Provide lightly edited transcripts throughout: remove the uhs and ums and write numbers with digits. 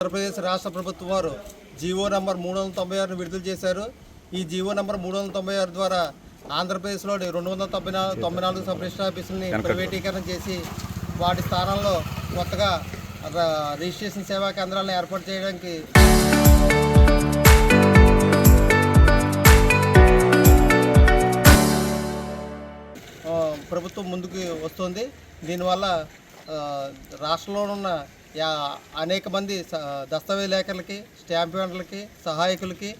ఆంధ్రప్రదేశ్ రాష్ట్ర ప్రభుత్వం వారు జీవో నంబర్ 396 విడుదల చేశారు. ఈ జీవో నంబర్ 396 ద్వారా ఆంధ్రప్రదేశ్లోని 294 సబ్ రిజిస్టర్ ఆఫీసులని ప్రైవేటీకరణ చేసి వాటి స్థానంలో కొత్తగా రిజిస్ట్రేషన్ సేవా కేంద్రాలను ఏర్పాటు చేయడానికి ప్రభుత్వం ముందుకు వస్తుంది. దీనివల్ల రాష్ట్రంలో ఉన్న అనేక మంది దస్తావేజ్ లేఖర్లకి, స్టాంప్ వెండర్లకి, సహాయకులకి,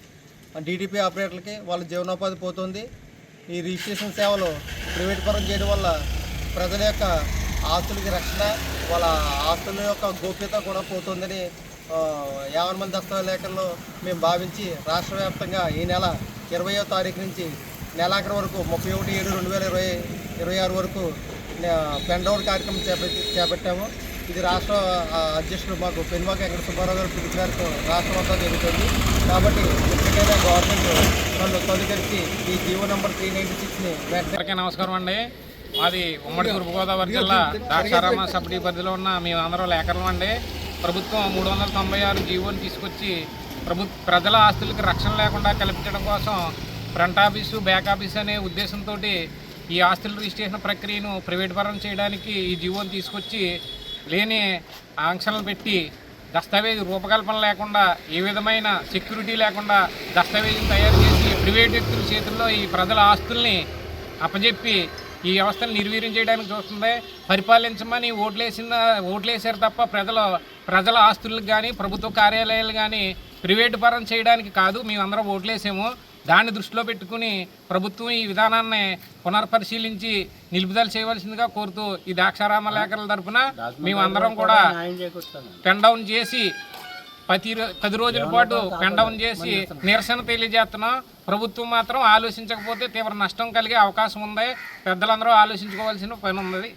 డీటీపీ ఆపరేటర్లకి వాళ్ళ జీవనోపాధి పోతుంది. ఈ రిజిస్ట్రేషన్ సేవలు ప్రైవేట్ పరం చేయడం వల్ల ప్రజల యొక్క ఆస్తులకి రక్షణ, వాళ్ళ ఆస్తుల యొక్క గోప్యత కూడా పోతుందని 50 మంది దస్తావేజ్ లేఖర్లు మేము భావించి రాష్ట్ర వ్యాప్తంగా ఈ నెల 20వ తారీఖు నుంచి నెలాఖరు వరకు 31/7/2026 వరకు పెన్ డౌన్ కార్యక్రమం చేపట్టాము. ఇది రాష్ట్ర అధ్యక్షుడు మాకు పెనుమాక వెంకట సుబ్బారావు గారు పిలుపుగారితో రాష్ట్రం అంతా జరుగుతుంది. కాబట్టి ఇప్పటికైనా గవర్నమెంట్ వాళ్ళు తొలగించి ఈ జీవో నంబర్ 396ని అందరికీ నమస్కారం అండి. మాది ఉమ్మడి తూర్పుగోదావరి జిల్లా ద్రాక్షారామ సబ్సిడీ పరిధిలో ఉన్న మేము అందరూ లేఖర్లం అండి. ప్రభుత్వం 396 జీవోని తీసుకొచ్చి ప్రజల ఆస్తులకి రక్షణ లేకుండా కల్పించడం కోసం ఫ్రంట్ ఆఫీసు, బ్యాక్ ఆఫీస్ అనే ఉద్దేశంతో ఈ ఆస్తుల రిజిస్ట్రేషన్ ప్రక్రియను ప్రైవేట్ పరం చేయడానికి ఈ జీవోని తీసుకొచ్చి లేని ఆంక్షలను పెట్టి దస్తావేజు రూపకల్పన లేకుండా, ఏ విధమైన సెక్యూరిటీ లేకుండా దస్తావేజులు తయారు చేసి ప్రైవేట్ వ్యక్తుల చేతుల్లో ఈ ప్రజల ఆస్తుల్ని అప్పజెప్పి ఈ వ్యవస్థను నిర్వీర్యం చేయడానికి చూస్తుంది. పరిపాలించమని ఓట్లేసారు తప్ప ప్రజల ఆస్తులకు కానీ, ప్రభుత్వ కార్యాలయాలు కానీ ప్రైవేటు పరం చేయడానికి కాదు. మేమందరం ఓట్లేసాము. దాన్ని దృష్టిలో పెట్టుకుని ప్రభుత్వం ఈ విధానాన్ని పునర్పరిశీలించి నిలుపుదల చేయవలసిందిగా కోరుతూ ఈ ద్రాక్షారామ లేఖల తరఫున మేమందరం కూడా పెన్ డౌన్ చేసి 10 రోజుల పాటు పెన్ డౌన్ చేసి నిరసన తెలియజేస్తున్నాం. ప్రభుత్వం మాత్రం ఆలోచించకపోతే తీవ్ర నష్టం కలిగే అవకాశం ఉంది. పెద్దలందరూ ఆలోచించుకోవాల్సిన పని ఉంది.